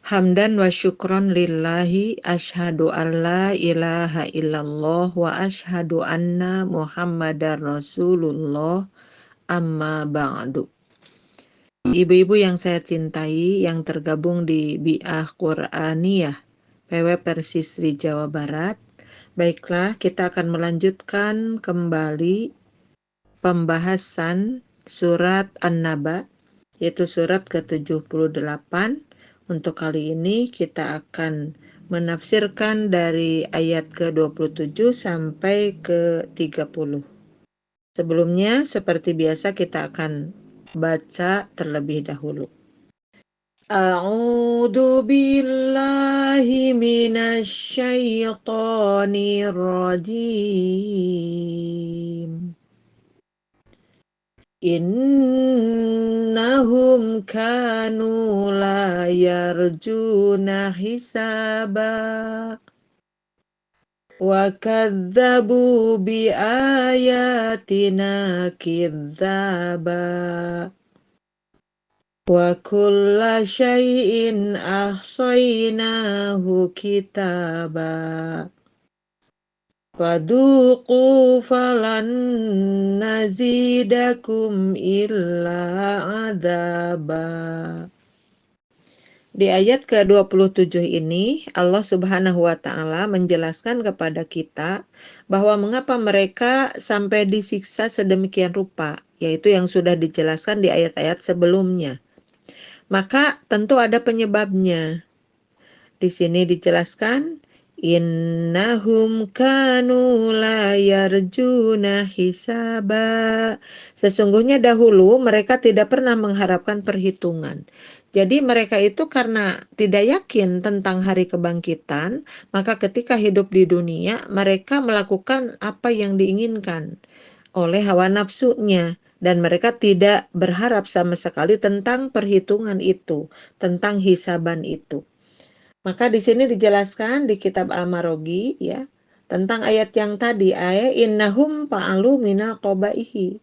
Hamdan wa syukron lillahi asyhadu an la ilaha illallah wa asyhadu anna Muhammadar Rasulullah amma ba'du. Ibu-ibu yang saya cintai yang tergabung di Bi'ah Qur'aniyah PW Persisri Jawa Barat. Baiklah, kita akan melanjutkan kembali pembahasan surat An-Naba, yaitu surat ke-78. Untuk kali ini kita akan menafsirkan dari ayat ke-27 sampai ke-30. Sebelumnya, seperti biasa kita akan baca terlebih dahulu. A'udzu billahi minasy syaithanir rajim. Innahum kanu la yarjuna hisaba wa kadzabu bi ayatina kidzaba wa kulla syai'in ahsaynahu kitaba Faduqu falan nazidakum illa adaba. Di ayat ke-27 ini, Allah Subhanahu wa Ta'ala menjelaskan kepada kita bahwa mengapa mereka sampai disiksa sedemikian rupa, yaitu yang sudah dijelaskan di ayat-ayat sebelumnya. Maka tentu ada penyebabnya. Di sini dijelaskan, innahum kanu la yarjuna hisaba. Sesungguhnya dahulu mereka tidak pernah mengharapkan perhitungan. Jadi mereka itu karena tidak yakin tentang hari kebangkitan, maka ketika hidup di dunia mereka melakukan apa yang diinginkan oleh hawa nafsunya. Dan mereka tidak berharap sama sekali tentang perhitungan itu, tentang hisaban itu. Maka di sini dijelaskan di kitab Al-Marogi ya tentang ayat yang tadi, ayat innahum fa'alu minal qabaihi,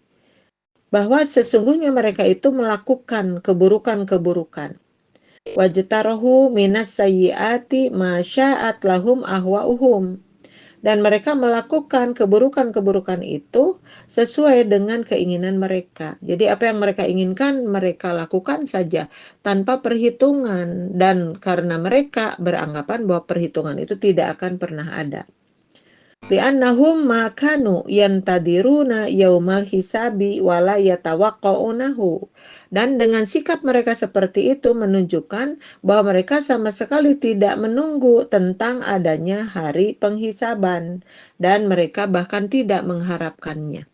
bahwa sesungguhnya mereka itu melakukan keburukan-keburukan. Wajtarahu minas sayyiati ma sya'at lahum ahwa'uhum, dan mereka melakukan keburukan-keburukan itu sesuai dengan keinginan mereka. Jadi apa yang mereka inginkan, mereka lakukan saja tanpa perhitungan. Dan karena mereka beranggapan bahwa perhitungan itu tidak akan pernah ada. Li'annahum makanu yantadiruna yaumal hisabi wala yatawaqqa'unahu. Dan dengan sikap mereka seperti itu menunjukkan bahwa mereka sama sekali tidak menunggu tentang adanya hari penghisaban. Dan mereka bahkan tidak mengharapkannya.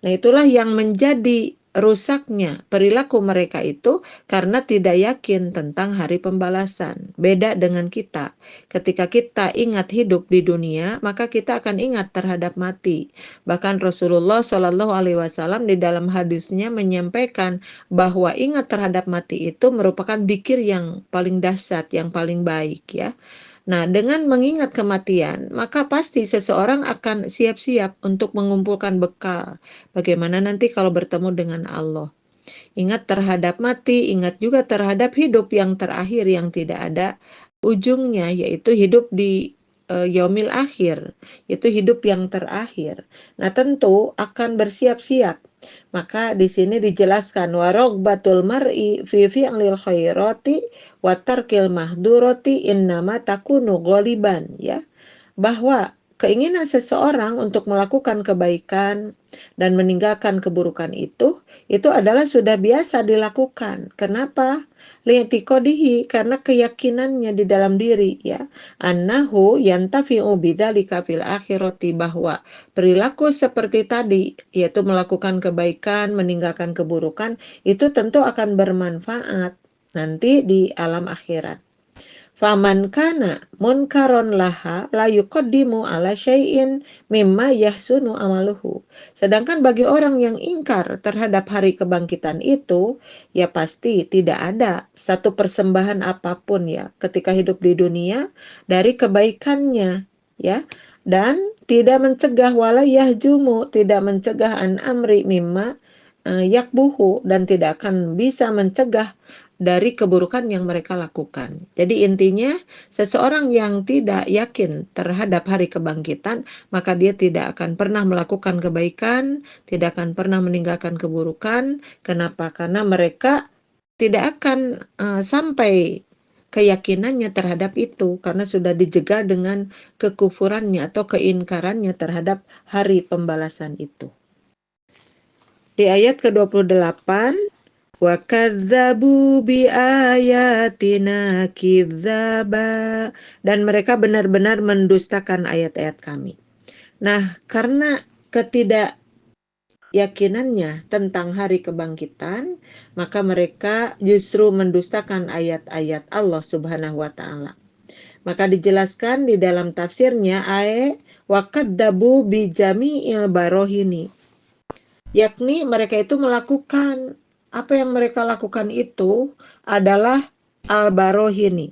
Nah, itulah yang menjadi rusaknya perilaku mereka itu karena tidak yakin tentang hari pembalasan. Beda dengan kita. Ketika kita ingat hidup di dunia, maka kita akan ingat terhadap mati. Bahkan Rasulullah Shallallahu Alaihi Wasallam di dalam hadisnya menyampaikan bahwa ingat terhadap mati itu merupakan dzikir yang paling dahsyat, yang paling baik ya. Nah, dengan mengingat kematian, maka pasti seseorang akan siap-siap untuk mengumpulkan bekal. Bagaimana nanti kalau bertemu dengan Allah? Ingat terhadap mati, ingat juga terhadap hidup yang terakhir yang tidak ada ujungnya, yaitu hidup di yaumil akhir, yaitu hidup yang terakhir. Nah, tentu akan bersiap-siap. Maka di sini dijelaskan warogbatul mar'i fi fi'lil khairati wa tarkil mahdurati innama takunu ghaliban ya. Bahwa keinginan seseorang untuk melakukan kebaikan dan meninggalkan keburukan itu adalah sudah biasa dilakukan. Kenapa? Li'tiqadihi, karena keyakinannya di dalam diri ya. Annahu yantafi'u bidzalika fil akhirati, bahwa perilaku seperti tadi, yaitu melakukan kebaikan, meninggalkan keburukan, itu tentu akan bermanfaat nanti di alam akhirat. Faman kana munkaron laha la yuqaddimu ala syai'in mimma yahsunu amaluhu. Sedangkan bagi orang yang ingkar terhadap hari kebangkitan itu, ya pasti tidak ada satu persembahan apapun ya ketika hidup di dunia dari kebaikannya ya. Dan tidak mencegah wala yahjumu, tidak mencegah an amri mimma yakbuhu, dan tidak akan bisa mencegah dari keburukan yang mereka lakukan. Jadi intinya, seseorang yang tidak yakin terhadap hari kebangkitan, maka dia tidak akan pernah melakukan kebaikan, tidak akan pernah meninggalkan keburukan. Kenapa? Karena mereka tidak akan sampai keyakinannya terhadap itu, karena sudah dijegal dengan kekufurannya atau keingkarannya terhadap hari pembalasan itu. Di ayat ke-28, wa kadzabu bi ayatina kidzaba, dan mereka benar-benar mendustakan ayat-ayat kami. Nah, karena ketidakyakinannya tentang hari kebangkitan, maka mereka justru mendustakan ayat-ayat Allah Subhanahu wa taala. Maka dijelaskan di dalam tafsirnya wa kadzabu bi jami'il barohini, yakni mereka itu melakukan, apa yang mereka lakukan itu adalah al-barohini.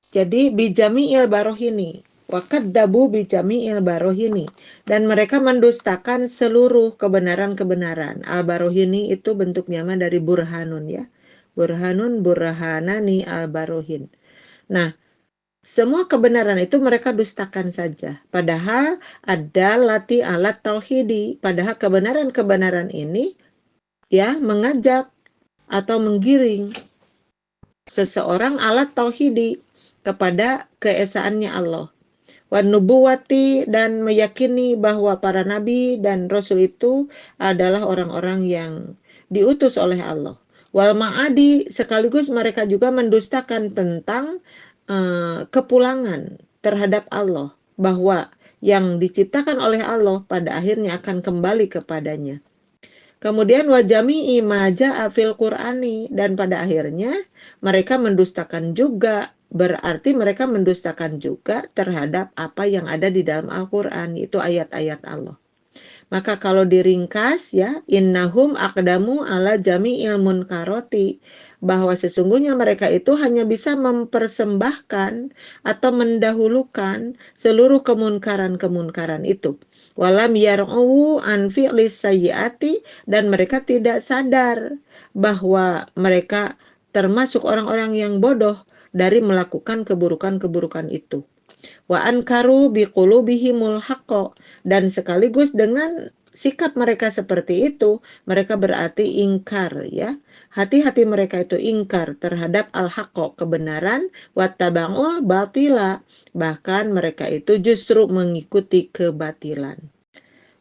Jadi bijami'il barohini, wa kadzabu bijami'il barohini, dan mereka mendustakan seluruh kebenaran-kebenaran. Al-barohini itu bentuk nyama dari burhanun ya. Burhanun, burhanani, al-barohin. Nah, semua kebenaran itu mereka dustakan saja. Padahal ada lati alat tauhidi. Padahal kebenaran-kebenaran ini ya mengajak atau menggiring seseorang alat tauhidi kepada keesaannya Allah. Wan nubuwati, dan meyakini bahwa para nabi dan rasul itu adalah orang-orang yang diutus oleh Allah. Wal ma'adi, sekaligus mereka juga mendustakan tentang kepulangan terhadap Allah, bahwa yang diciptakan oleh Allah pada akhirnya akan kembali kepadanya. Kemudian wajami'i maja'a fil Qur'ani, dan pada akhirnya mereka mendustakan juga, berarti mereka mendustakan juga terhadap apa yang ada di dalam Al-Qur'an, itu ayat-ayat Allah. Maka kalau diringkas ya, innahum aqdamu ala jami'il munkaroti, bahwa sesungguhnya mereka itu hanya bisa mempersembahkan atau mendahulukan seluruh kemunkaran-kemunkaran itu. Walam yar'u an fi'lis sayyiati, dan mereka tidak sadar bahwa mereka termasuk orang-orang yang bodoh dari melakukan keburukan-keburukan itu. Wa ankaru biqulubihimul haqqo, dan sekaligus dengan sikap mereka seperti itu, mereka berarti ingkar ya. Hati-hati mereka itu ingkar terhadap al-haqqo, kebenaran, wattaba'ul batila, bahkan mereka itu justru mengikuti kebatilan.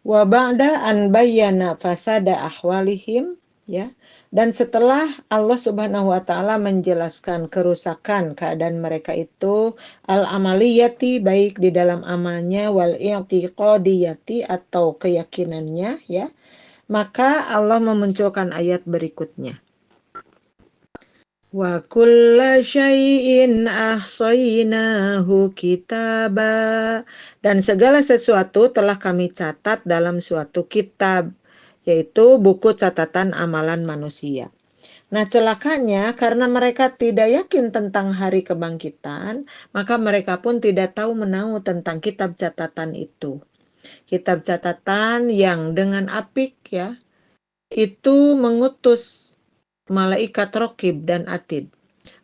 Wa ba'da an bayyana fasada ahwalihim ya. Dan setelah Allah Subhanahu wa taala menjelaskan kerusakan keadaan mereka itu, al-amaliyati, baik di dalam amalnya, wal i'tiqadiyati, atau keyakinannya ya, maka Allah memunculkan ayat berikutnya. Wa kulla syai'in ahsaynahu kitaba, dan segala sesuatu telah kami catat dalam suatu kitab, yaitu buku catatan amalan manusia. Nah, celakanya karena mereka tidak yakin tentang hari kebangkitan, maka mereka pun tidak tahu menahu tentang kitab catatan itu. Kitab catatan yang dengan apik ya, itu mengutus malaikat Raqib dan Atid.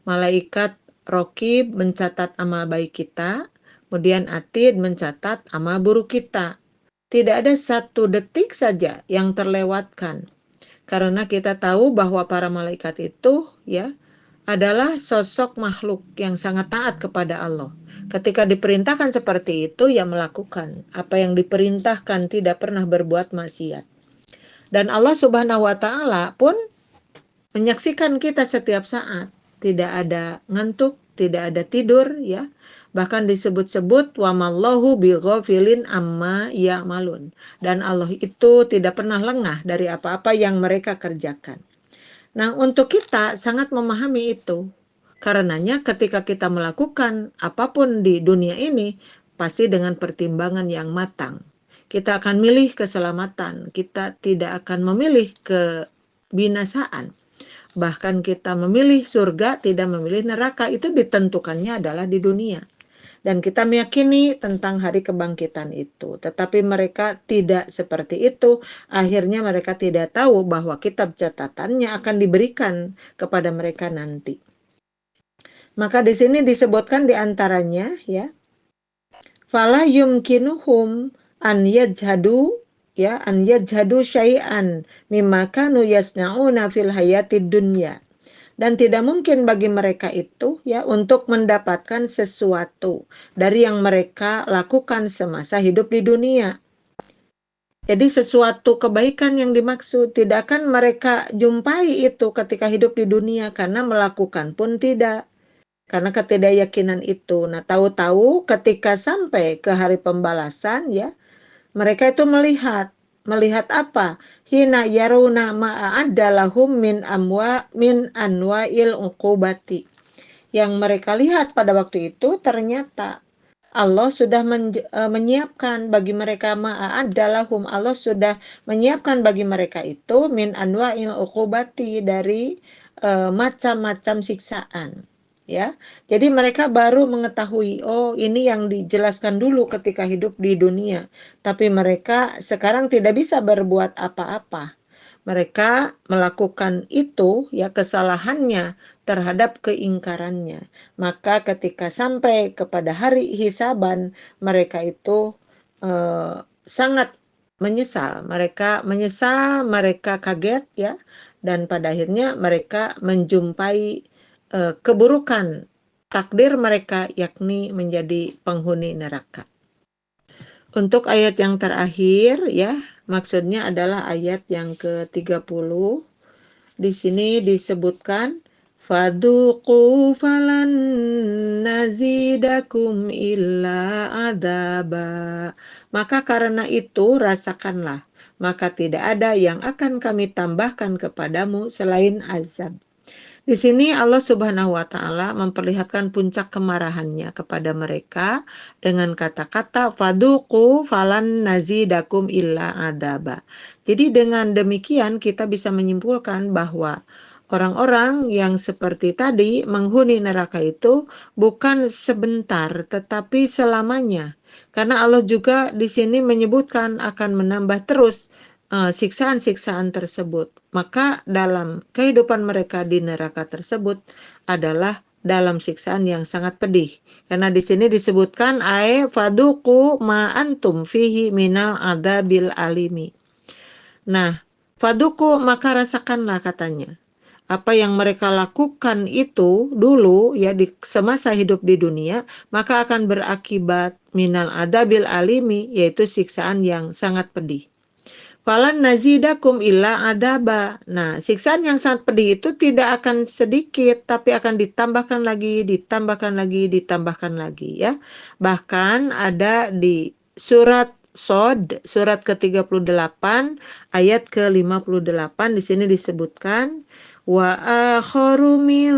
Malaikat Raqib mencatat amal baik kita, kemudian Atid mencatat amal buruk kita. Tidak ada satu detik saja yang terlewatkan. Karena kita tahu bahwa para malaikat itu ya adalah sosok makhluk yang sangat taat kepada Allah. Ketika diperintahkan seperti itu, ya melakukan apa yang diperintahkan, tidak pernah berbuat maksiat. Dan Allah Subhanahu wa taala pun menyaksikan kita setiap saat, tidak ada ngantuk, tidak ada tidur ya. Bahkan disebut-sebut wa mallahu bighafilin amma ya'malun, dan Allah itu tidak pernah lengah dari apa-apa yang mereka kerjakan. Nah, untuk kita sangat memahami itu. Karenanya ketika kita melakukan apapun di dunia ini, pasti dengan pertimbangan yang matang. Kita akan milih keselamatan, kita tidak akan memilih kebinasaan. Bahkan kita memilih surga, tidak memilih neraka, itu ditentukannya adalah di dunia. dan kita meyakini tentang hari kebangkitan itu. Tetapi mereka tidak seperti itu. Akhirnya mereka tidak tahu bahwa kitab catatannya akan diberikan kepada mereka nanti. Maka di sini disebutkan di antaranya ya, fala yumkinuhum an yajhadu syai'an mimma kanu yasna'una fil hayatid dunya. Dan tidak mungkin bagi mereka itu ya untuk mendapatkan sesuatu dari yang mereka lakukan semasa hidup di dunia. Jadi sesuatu kebaikan yang dimaksud tidak akan mereka jumpai itu ketika hidup di dunia karena melakukan pun tidak. Karena ketidakyakinan itu. Nah, tahu-tahu ketika sampai ke hari pembalasan ya, mereka itu melihat apa? Hina yaruna ma'adalahum min anwa'il uqubati. Yang mereka lihat pada waktu itu ternyata Allah sudah menyiapkan bagi mereka ma'adalahum. Allah sudah menyiapkan bagi mereka itu min anwa'il uqubati dari macam-macam siksaan. Ya, jadi mereka baru mengetahui, oh ini yang dijelaskan dulu ketika hidup di dunia. Tapi mereka sekarang tidak bisa berbuat apa-apa. Mereka melakukan itu, ya kesalahannya terhadap keingkarannya. Maka ketika sampai kepada hari hisaban, mereka itu sangat menyesal. Mereka menyesal, mereka kaget ya, dan pada akhirnya mereka menjumpai keburukan takdir mereka, yakni menjadi penghuni neraka. Untuk ayat yang terakhir ya, maksudnya adalah ayat yang ke-30. Di sini disebutkan fadzuqu falan nazidakum illa adzaba. Maka karena itu rasakanlah, maka tidak ada yang akan kami tambahkan kepadamu selain azab. Di sini Allah Subhanahu wa taala memperlihatkan puncak kemarahannya kepada mereka dengan kata-kata faduqu falan nazidakum illa adaba. Jadi dengan demikian kita bisa menyimpulkan bahwa orang-orang yang seperti tadi menghuni neraka itu bukan sebentar tetapi selamanya. Karena Allah juga di sini menyebutkan akan menambah terus siksaan-siksaan tersebut. Maka dalam kehidupan mereka di neraka tersebut adalah dalam siksaan yang sangat pedih. Karena di sini disebutkan faduku ma antum fihi minal adabil alimi. Nah, faduku maka rasakanlah katanya. Apa yang mereka lakukan itu dulu ya di semasa hidup di dunia, maka akan berakibat minal adabil alimi, yaitu siksaan yang sangat pedih. Falan nazidakum illa adaba. Nah, siksaan yang sangat pedih itu tidak akan sedikit, tapi akan ditambahkan lagi, ditambahkan lagi, ditambahkan lagi ya. Bahkan ada di surat Shad, surat ke-38 ayat ke-58 di sini disebutkan wa akharu min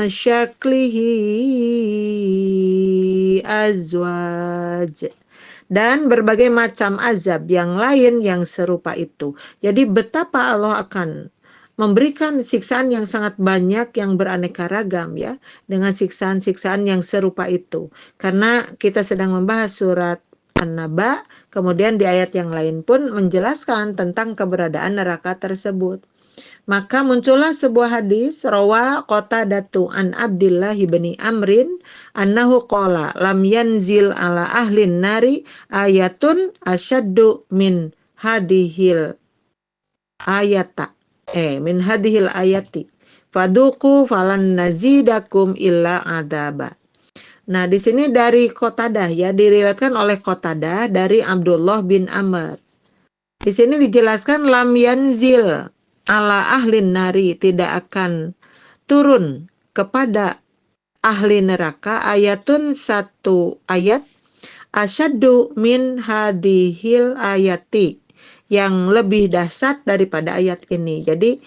syaklihi azwaj. Dan berbagai macam azab yang lain yang serupa itu. Jadi betapa Allah akan memberikan siksaan yang sangat banyak yang beraneka ragam ya, dengan siksaan-siksaan yang serupa itu. Karena kita sedang membahas surat An-Naba, kemudian di ayat yang lain pun menjelaskan tentang keberadaan neraka tersebut. Maka muncullah sebuah hadis rawa Qatadatu an Abdillah bin Amrin annahu qala lam yanzil ala ahlin nari ayatun asyaddu min hadhil ayata min hadhil ayati faduku falan nazidakum illa adaba. Nah, di sini dari Qatadah ya, diriwayatkan oleh Qatadah dari Abdullah bin Amr. Di sini dijelaskan lam yanzil ala ahlin nari, tidak akan turun kepada ahli neraka ayatun satu ayat asyaddu min hadhil ayati, yang lebih dahsyat daripada ayat ini. Jadi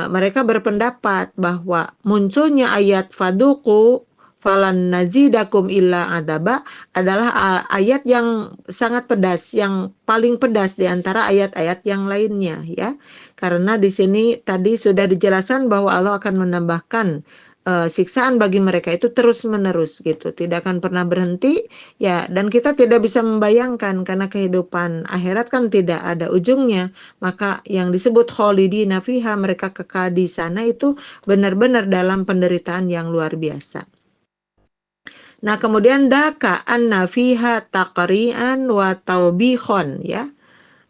mereka berpendapat bahwa munculnya ayat faduku falan nazidakum illa adaba adalah ayat yang sangat pedas, yang paling pedas di antara ayat-ayat yang lainnya ya. Karena di sini tadi sudah dijelaskan bahwa Allah akan menambahkan siksaan bagi mereka itu terus-menerus gitu, tidak akan pernah berhenti ya, dan kita tidak bisa membayangkan karena kehidupan akhirat kan tidak ada ujungnya. Maka yang disebut khalidina fiha, mereka kekal di sana, itu benar-benar dalam penderitaan yang luar biasa. Nah, kemudian daka anna fiha taqri'an wa taubikhon ya.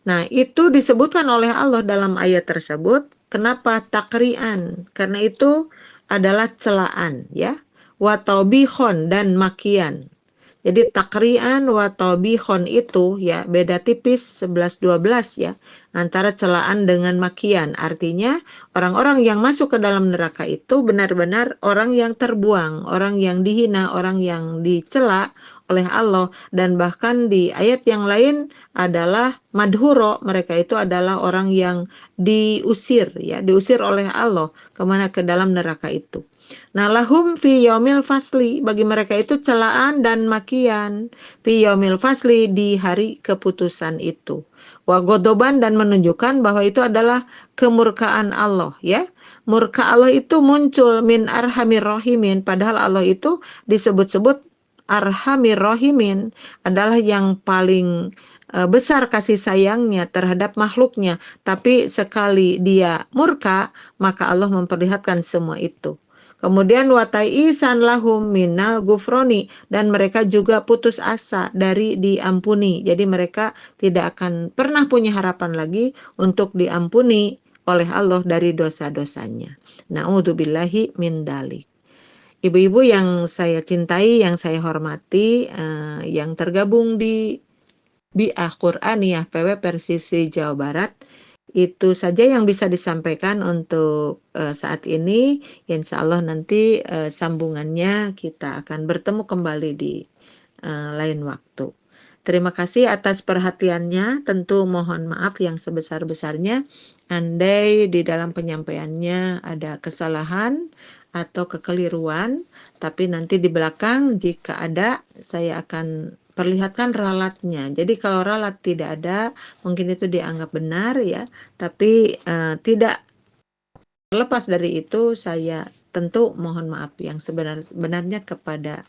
Nah, itu disebutkan oleh Allah dalam ayat tersebut. Kenapa takrian? Karena itu adalah celaan ya. Wa taubihon, dan makian. Jadi takrian wa taubihon itu ya beda tipis 11-12 ya antara celaan dengan makian. Artinya orang-orang yang masuk ke dalam neraka itu benar-benar orang yang terbuang, orang yang dihina, orang yang dicela oleh Allah. Dan bahkan di ayat yang lain adalah madhuro, mereka itu adalah orang yang diusir ya, diusir oleh Allah kemana, ke dalam neraka itu. Nah, lahum fi yaumil fasli, bagi mereka itu celaan dan makian fi yaumil fasli, di hari keputusan itu. Wa godoban, dan menunjukkan bahwa itu adalah kemurkaan Allah ya. Murka Allah itu muncul min arhamir rahimin, padahal Allah itu disebut-sebut arhamir rahimin, adalah yang paling besar kasih sayangnya terhadap makhluknya. Tapi sekali dia murka, maka Allah memperlihatkan semua itu. Kemudian wataisan lahum minal gufroni, dan mereka juga putus asa dari diampuni. Jadi mereka tidak akan pernah punya harapan lagi untuk diampuni oleh Allah dari dosa-dosanya. Na'udzubillahi min dalik. Ibu-ibu yang saya cintai, yang saya hormati, yang tergabung di Bi'ah Qur'aniyah PW Persisi Jawa Barat, itu saja yang bisa disampaikan untuk saat ini. Insya Allah nanti sambungannya kita akan bertemu kembali di lain waktu. Terima kasih atas perhatiannya. Tentu mohon maaf yang sebesar-besarnya andai di dalam penyampaiannya ada kesalahan atau kekeliruan, tapi nanti di belakang jika ada saya akan perlihatkan ralatnya. Jadi kalau ralat tidak ada, mungkin itu dianggap benar ya, tapi tidak terlepas dari itu, saya tentu mohon maaf yang sebenarnya kepada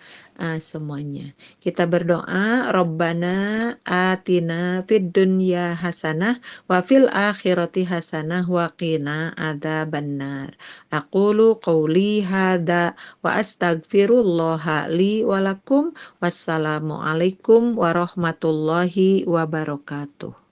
semuanya. Kita berdoa, Rabbana atina fid dunya hasanah wa fil akhirati hasanah wa qina adzabannar. Aqulu qouli hadza wa astaghfirullaha li wa lakum. Wassalamualaikum warahmatullahi wabarakatuh.